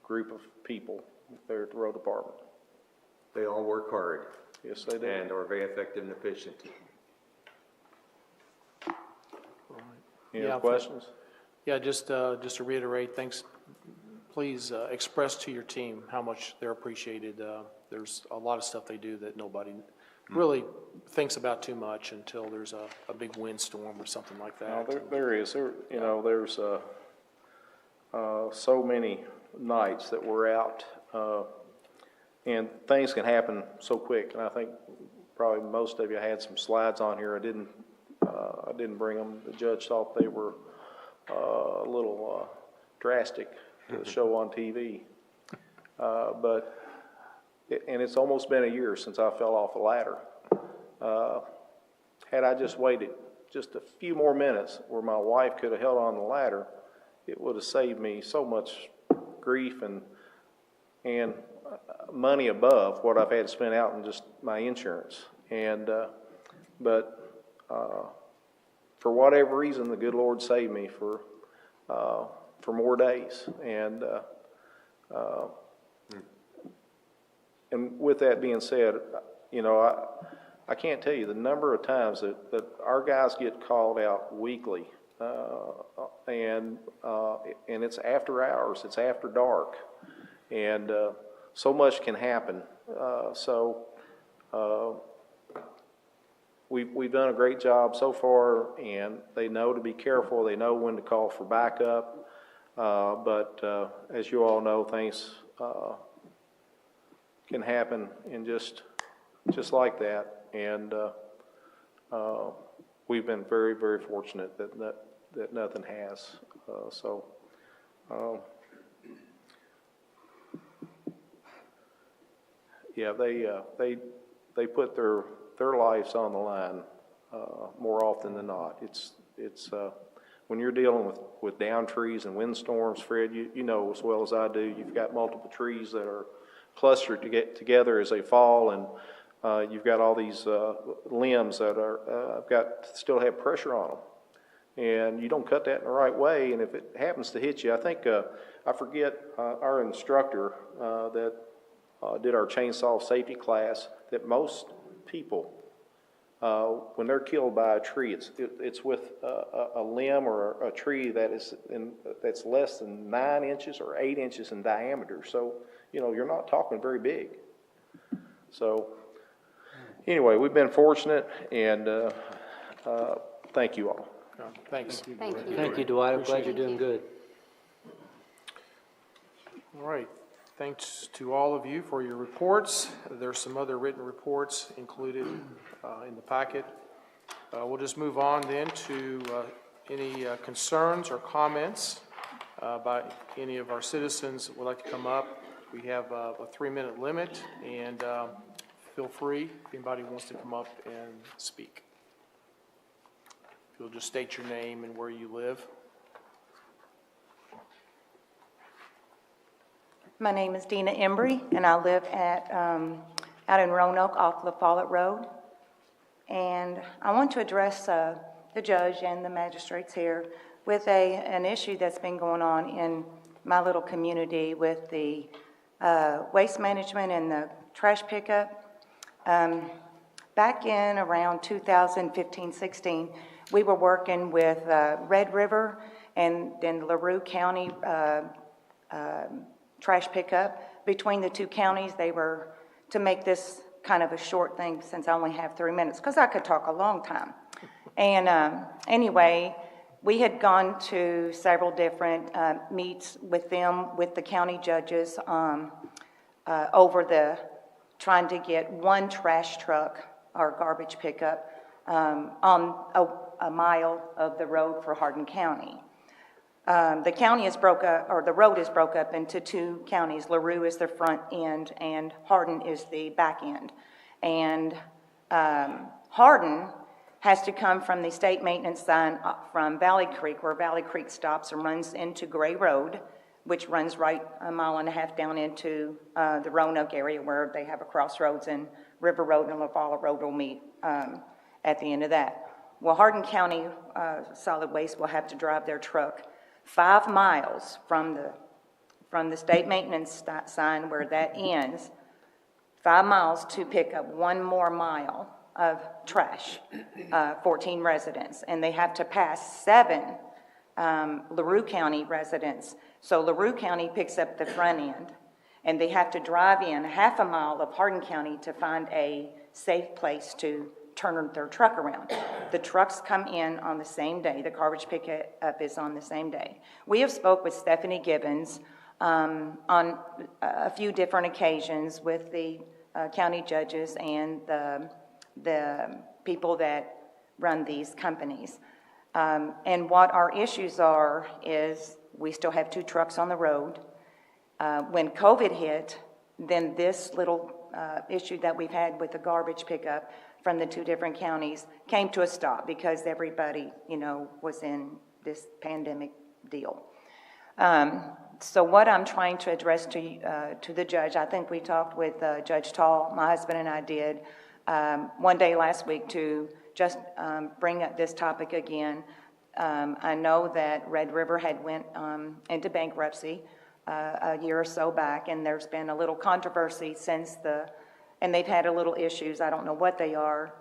group of people there at the road department. They all work hard. Yes, they do. And are very effective and efficient. Any Yeah, other questions? Yeah, just to reiterate, thanks. Please express to your team how much they're appreciated. There's a lot of stuff they do that nobody really thinks about too much until there's a big windstorm or something like No, that. there is. There's so many nights that we're out, and things can happen so quick. And I think probably most of you had some slides on here. I didn't bring them. The judge thought they were a little drastic to show on TV, and it's almost been a year since I fell off a ladder. Had I just waited just a few more minutes where my wife could have held on the ladder, it would have saved me so much grief and money above what I've had to spend out in just my insurance. But for whatever reason, the good Lord saved me for more days. And with that being said, I can't tell you the number of times that our guys get called out weekly, and it's after hours, it's after dark, and so much can happen. We've done a great job so far, and they know to be careful. They know when to call for backup, but as you all know, things can happen in just like that. And we've been very, very fortunate that nothing has. Yeah, they put their lives on the line more often than not. It's when you're dealing with down trees and windstorms, Fred, you know as well as I do. You've got multiple trees that are clustered to get together as they fall, and you've got all these limbs that still have pressure on them, and you don't cut that in the right way. And if it happens to hit you, I think I forget our instructor that did our chainsaw safety class, that most people, when they're killed by a tree, it's with a limb or a tree that's less than 9 inches or 8 inches in diameter. So you're not talking very big. So anyway, we've been fortunate, and thank you all. Thanks. Thank you. Thank you, Dwight. I'm glad you're doing good. All right. Thanks to all of you for your reports. There's some other written reports included in the packet. We'll just move on then to any concerns or comments by any of our citizens that would like to come up. We have a 3-minute limit, and feel free if anybody wants to come up and speak. If you'll just state your name and where you live. My name is Dina Embry, and I live out in Roanoke off La Follette Road. And I want to address the judge and the magistrates here with an issue that's been going on in my little community with the waste management and the trash pickup. Back in around 2015-16, we were working with Red River and then LaRue County trash pickup. Between the two counties, they were, to make this kind of a short thing, since I only have 3 minutes, because I could talk a long time. And anyway, we had gone to several different meets with them, with the county judges, over the, trying to get one trash truck or garbage pickup on a mile of the road for Hardin County. The county is broke up, or the road is broke up into two counties. LaRue is the front end and Hardin is the back end. And Hardin has to come from the state maintenance sign from Valley Creek, where Valley Creek stops and runs into Gray Road, which runs right 1.5 miles down into the Roanoke area, where they have a crossroads, and River Road and La Folla Road will meet at the end of that. Well, Hardin County Solid Waste will have to drive their truck 5 miles from the state maintenance sign where that ends, 5 miles to pick up 1 more mile of trash, 14 residents. And they have to pass 7 LaRue County residents. So LaRue County picks up the front end, and they have to drive in 1/2 mile of Hardin County to find a safe place to turn their truck around. The trucks come in on the same day. The garbage pickup is on the same day. We have spoke with Stephanie Gibbons on a few different occasions with the county judges and the people that run these companies. And what our issues are is we still have 2 trucks on the road. When COVID hit, then this little issue that we've had with the garbage pickup from the 2 different counties came to a stop because everybody, was in this pandemic deal. So what I'm trying to address to the judge, I think we talked with Judge Tall, my husband and I did, one day last week to just bring up this topic again. I know that Red River had went into bankruptcy a year or so back, and there's been a little controversy since and they've had a little issues, I don't know what they are,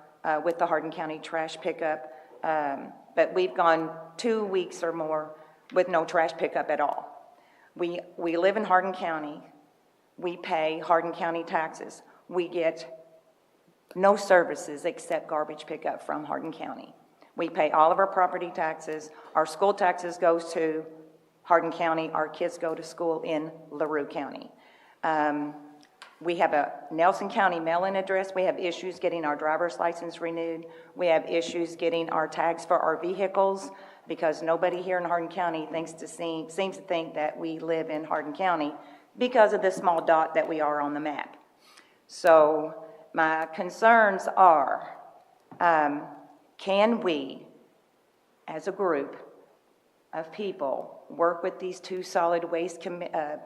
with the Hardin County trash pickup, but we've gone 2 weeks or more with no trash pickup at all. We live in Hardin County. We pay Hardin County taxes. We get no services except garbage pickup from Hardin County. We pay all of our property taxes. Our school taxes goes to Hardin County. Our kids go to school in LaRue County. We have a Nelson County mail-in address. We have issues getting our driver's license renewed. We have issues getting our tags for our vehicles because nobody here in Hardin County seems to think that we live in Hardin County because of the small dot that we are on the map. So my concerns are, can we, as a group of people, work with these 2 solid waste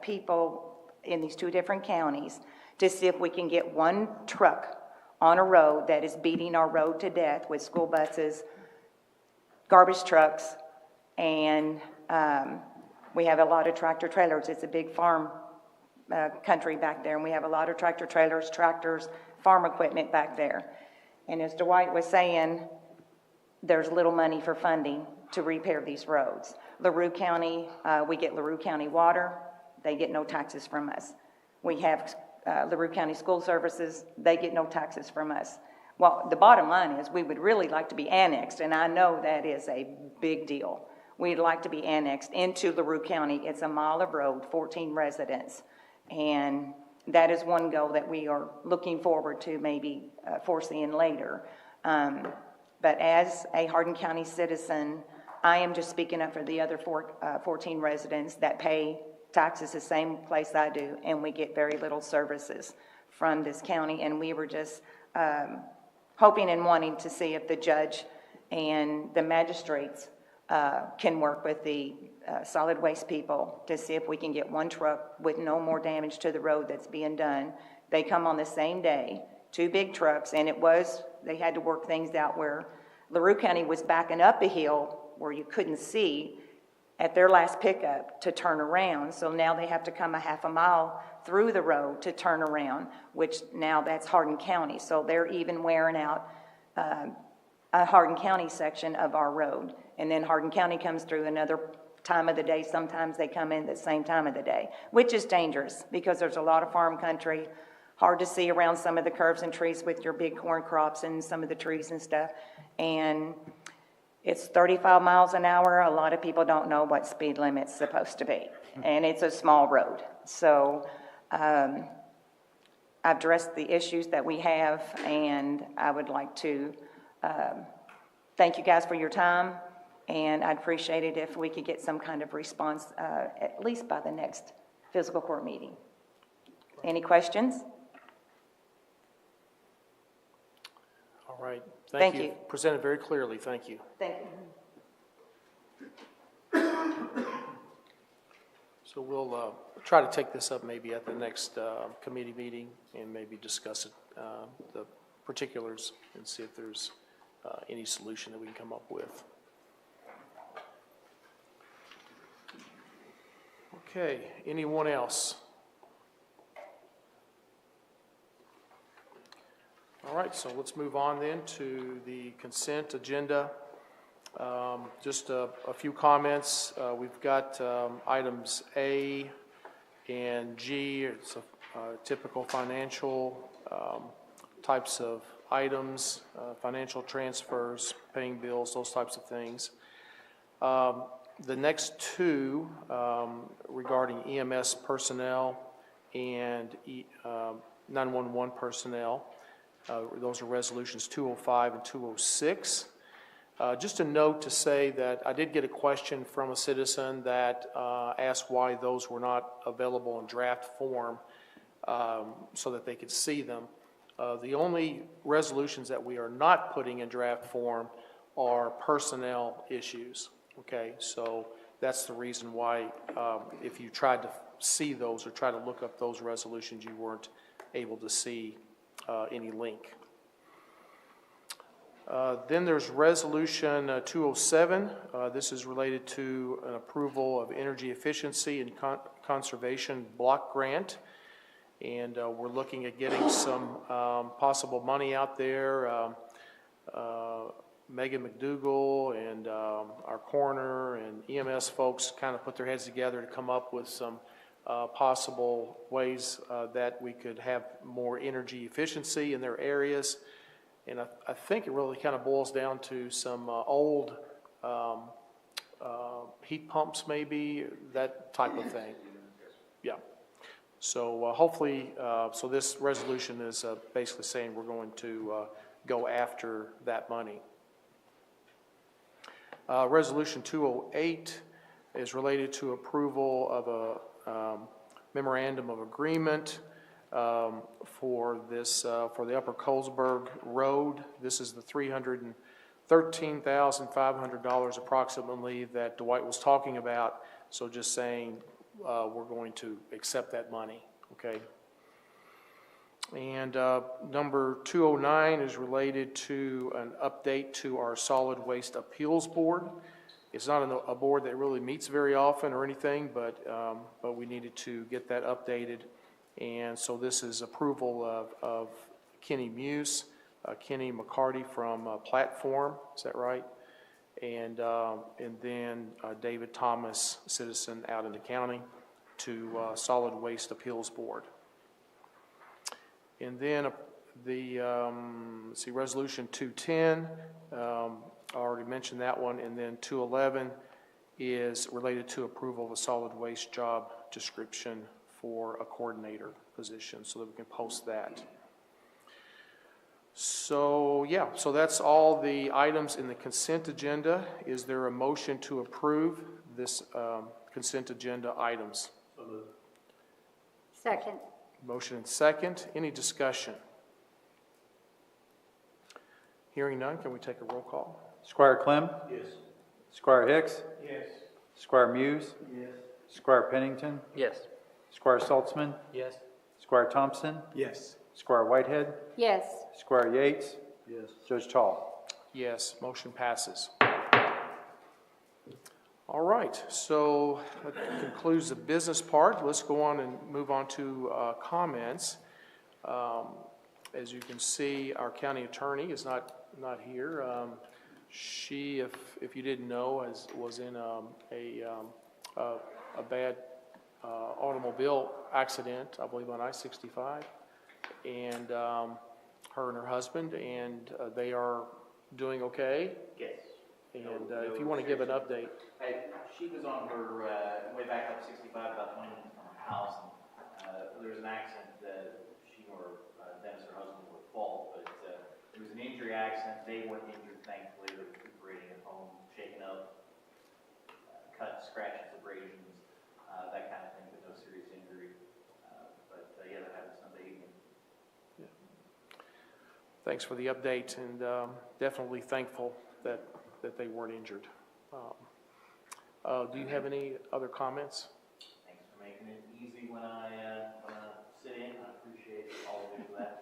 people in these 2 different counties to see if we can get 1 truck on a road that is beating our road to death with school buses, garbage trucks, and we have a lot of tractor trailers. It's a big farm country back there, and we have a lot of tractor trailers, tractors, farm equipment back there. And as Dwight was saying, there's little money for funding to repair these roads. LaRue County, we get LaRue County water. They get no taxes from us. We have LaRue County School Services. They get no taxes from us. Well, the bottom line is we would really like to be annexed, and I know that is a big deal. We'd like to be annexed into LaRue County. It's 1 mile of road, 14 residents, and that is one goal that we are looking forward to maybe foreseeing later. But as a Hardin County citizen, I am just speaking up for the other 14 residents that pay taxes the same place I do, and we get very little services from this county. And we were just hoping and wanting to see if the judge and the magistrates can work with the solid waste people to see if we can get 1 truck with no more damage to the road that's being done. They come on the same day, 2 big trucks, and they had to work things out where LaRue County was backing up a hill where you couldn't see at their last pickup to turn around. So now they have to come 1/2 mile through the road to turn around, which now that's Hardin County. So they're even wearing out a Hardin County section of our road. And then Hardin County comes through another time of the day. Sometimes they come in the same time of the day, which is dangerous because there's a lot of farm country, hard to see around some of the curves and trees with your big corn crops and some of the trees and stuff. And it's 35 miles an hour. A lot of people don't know what speed limit's supposed to be. And it's a small road. So I've addressed the issues that we have, and I would like to thank you guys for your time, and I'd appreciate it if we could get some kind of response at least by the next fiscal court meeting. Any questions? All right. Thank you. Presented very clearly. Thank you. Thank you. So we'll try to take this up maybe at the next committee meeting and maybe discuss it, the particulars, and see if there's any solution that we can come up with. Okay, anyone else? All right, so let's move on then to the consent agenda. Just a few comments. We've got items A and G. It's a typical financial types of items, financial transfers, paying bills, those types of things. The next two regarding EMS personnel and 911 personnel, those are resolutions 205 and 206. Just a note to say that I did get a question from a citizen that asked why those were not available in draft form so that they could see them. The only resolutions that we are not putting in draft form are personnel issues. Okay, so that's the reason why if you tried to see those or try to look up those resolutions, you weren't able to see any link. Then there's resolution 207. This is related to an approval of energy efficiency and conservation block grant. And we're looking at getting some possible money out there. Megan McDougall and our coroner and EMS folks kind of put their heads together to come up with some possible ways that we could have more energy efficiency in their areas. And I think it really kind of boils down to some old heat pumps maybe, that type of thing. Yeah. So hopefully, so this resolution is basically saying we're going to go after that money. Resolution 208 is related to approval of a memorandum of agreement for this for the Upper Colesburg Road. This is the $313,500 approximately that Dwight was talking about. So just saying we're going to accept that money. Okay. And number 209 is related to an update to our Solid Waste Appeals Board. It's not a board that really meets very often or anything, but we needed to get that updated. And so this is approval of Kenny Muse, Kenny McCarty from Platform, is that right? And then David Thomas, citizen out in the county, to Solid Waste Appeals Board. And then the, let's see, Resolution 210, I already mentioned that one. And then 211 is related to approval of a solid waste job description for a coordinator position so that we can post that. So, yeah, so that's all the items in the consent agenda. Is there a motion to approve this consent agenda items? Second. Motion and second. Any discussion? Hearing none, can we take a roll call? Squire Clem? Yes. Squire Hicks? Yes. Squire Muse? Yes. Squire Pennington? Yes. Squire Saltzman? Yes. Squire Thompson? Yes. Squire Whitehead? Yes. Squire Yates? Yes. Judge Tall? Yes, motion passes. All right, so that concludes the business part. Let's go on and move on to comments. As you can see, our county attorney is not here. She, if you didn't know, was in a bad automobile accident, I believe on I-65, and her and her husband, and they are doing okay. Yes. And if you want to give an update. Hey, she was on her way back up 65, about 20 minutes from her house. There was an accident that she or Dennis, her husband, were at fault, but it was an injury accident. They weren't injured, thankfully. They're recuperating at home, shaken up, cuts, scratches, abrasions, that kind of thing, but no serious injury. Yeah, that happened Sunday evening. Yeah. Thanks for the update, and definitely thankful that they weren't injured. Do you have any other comments? Thanks for making it easy when I sit in. I appreciate all of you for that.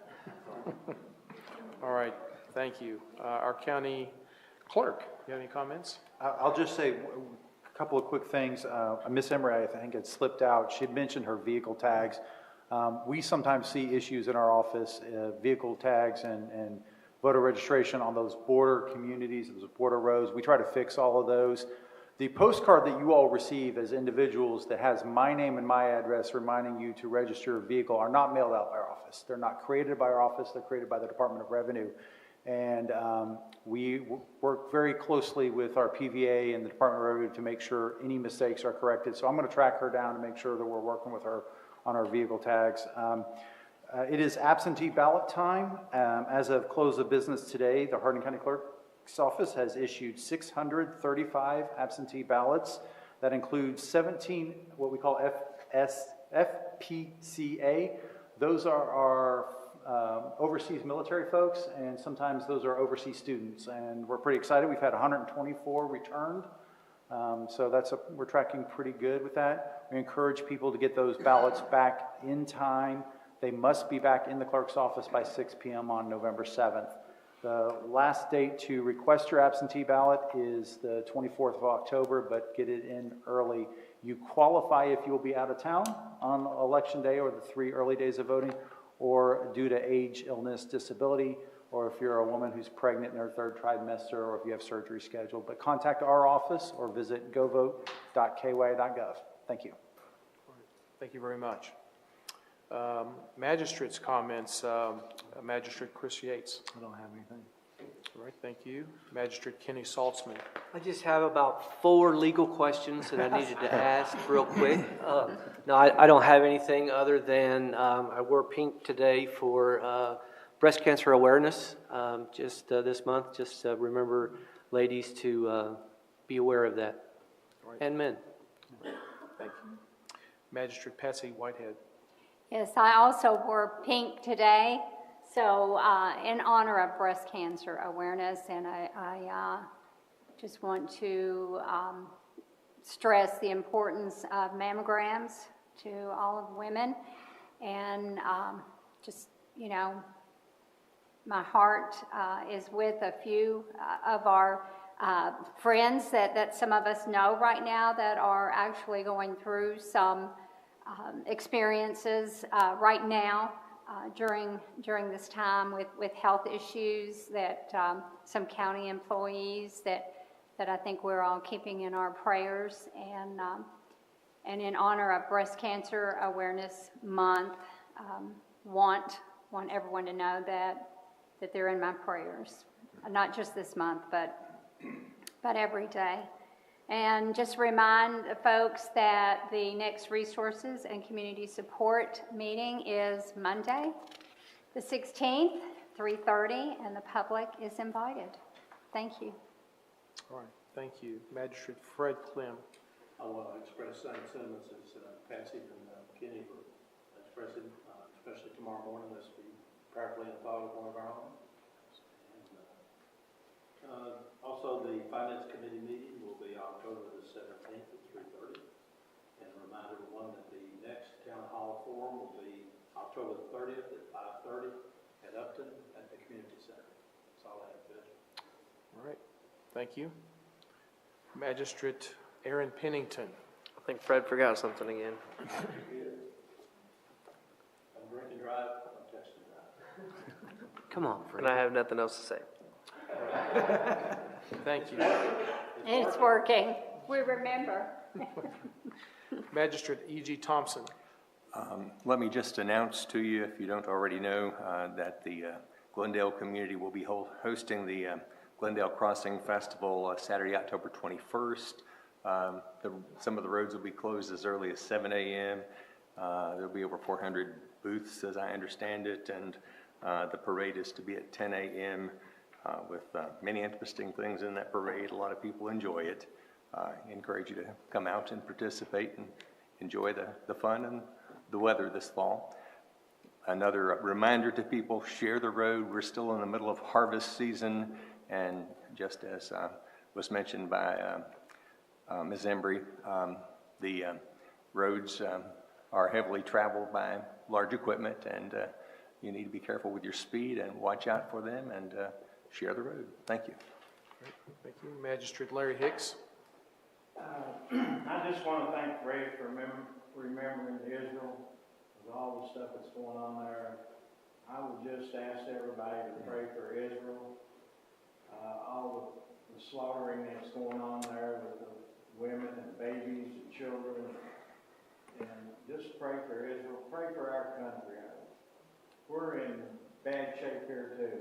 All right, thank you. Our county clerk, you have any comments? I'll just say a couple of quick things. Miss Emery, I think it slipped out. She had mentioned her vehicle tags. We sometimes see issues in our office, vehicle tags and voter registration on those border communities, those border roads. We try to fix all of those. The postcard that you all receive as individuals that has my name and my address reminding you to register a vehicle are not mailed out by our office. They're not created by our office. They're created by the Department of Revenue. And we work very closely with our PVA and the Department of Revenue to make sure any mistakes are corrected. So I'm going to track her down to make sure that we're working with her on our vehicle tags. It is absentee ballot time. As of close of business today, the Hardin County Clerk's Office has issued 635 absentee ballots. That includes 17 what we call FPCA. Those are our overseas military folks, and sometimes those are overseas students. And we're pretty excited. We've had 124 returned. So we're tracking pretty good with that. We encourage people to get those ballots back in time. They must be back in the clerk's office by 6 p.m. on November 7th. The last date to request your absentee ballot is the 24th of October, but get it in early. You qualify if you'll be out of town on election day or the 3 early days of voting, or due to age, illness, disability, or if you're a woman who's pregnant in her 3rd trimester, or if you have surgery scheduled. But contact our office or visit govote.ky.gov. Thank you. Thank you very much. Magistrate's comments. Magistrate Chris Yates. I don't have anything. All right, thank you. Magistrate Kenny Saltzman. I just have about 4 legal questions that I needed to ask real quick. No, I don't have anything other than I wore pink today for breast cancer awareness just this month. Just remember, ladies, to be aware of that, Right. and men. Thank you. Magistrate Patsy Whitehead. Yes, I also wore pink today, so in honor of breast cancer awareness, and I just want to stress the importance of mammograms to all of women, and just, you know, my heart is with a few of our friends that some of us know right now that are actually going through some experiences right now during this time with health issues that some county employees that I think we're all keeping in our prayers, and in honor of Breast Cancer Awareness Month, want everyone to know that they're in my prayers, not just this month, but every day. And just remind folks that the next Resources and Community Support meeting is Monday, the 16th, 3:30, and the public is invited. Thank you. All right, thank you. Magistrate Fred Clem. I want to express same sentiments as Patsy and Kenny were expressing, especially tomorrow morning. Let's be prayerfully in thought of one of our own. And also, the Finance Committee meeting will be October the 17th at 3:30. And a reminder, one, that the next Town Hall Forum will be October the 30th at 5:30 at Upton at the Community Center. That's all I have, Judge. All right, thank you. Magistrate Aaron Pennington. I think Fred forgot something again. I'm drinking drive, I'm texting drive. Come on, Fred. And I have nothing else to say. Thank you. It's working. We remember. Magistrate E.G. Thompson. Let me just announce to you, if you don't already know, that the Glendale community will be hosting the Glendale Crossing Festival Saturday, October 21st. Some of the roads will be closed as early as 7 a.m. There'll be over 400 booths, as I understand it, and the parade is to be at 10 a.m. With many interesting things in that parade. A lot of people enjoy it. Encourage you to come out and participate and enjoy the fun and the weather this fall. Another reminder to people, share the road. We're still in the middle of harvest season, and just as was mentioned by Ms. Embry, the roads are heavily traveled by large equipment, and you need to be careful with your speed and watch out for them and share the road. Thank you. Thank you. Magistrate Larry Hicks. I just want to thank Ray for remembering Israel with all the stuff that's going on there. I would just ask everybody to pray for Israel. All the slaughtering that's going on there with the women and babies and children. And just pray for Israel. Pray for our country. We're in bad shape here too.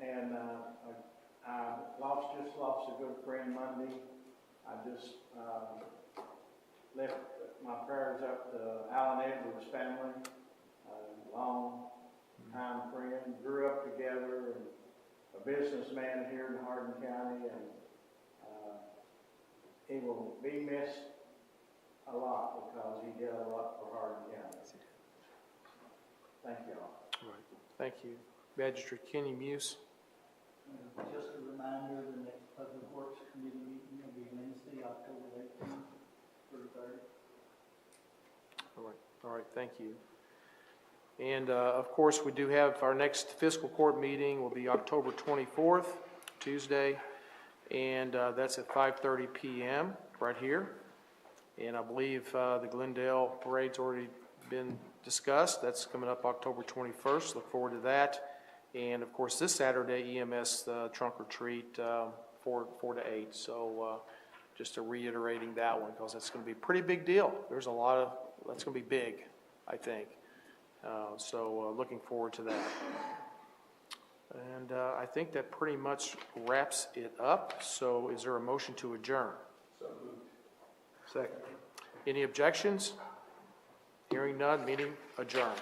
And I just lost a good friend Monday. I just left my prayers up to Alan Edwards' family, a long time friend, grew up together, and a businessman here in Hardin County, and he will be missed a lot because he did a lot for Hardin County. Thank you all. All right. Thank you. Magistrate Kenny Muse. Just a reminder, the next Public Works Committee meeting will be Wednesday, October 18th, 3:30. All right, thank you. And of course, we do have our next fiscal court meeting will be October 24th, Tuesday, and that's at 5:30 p.m. right here. And I believe the Glendale parade's already been discussed. That's coming up October 21st. Look forward to that. And of course, this Saturday, EMS trunk or treat 4 to 8. So just reiterating that one because that's going to be a pretty big deal. There's a lot of that's going to be big, I think. So looking forward to that. And I think that pretty much wraps it up. So is there a motion to adjourn? So moved. Second. Any objections? Hearing none, meeting adjourned.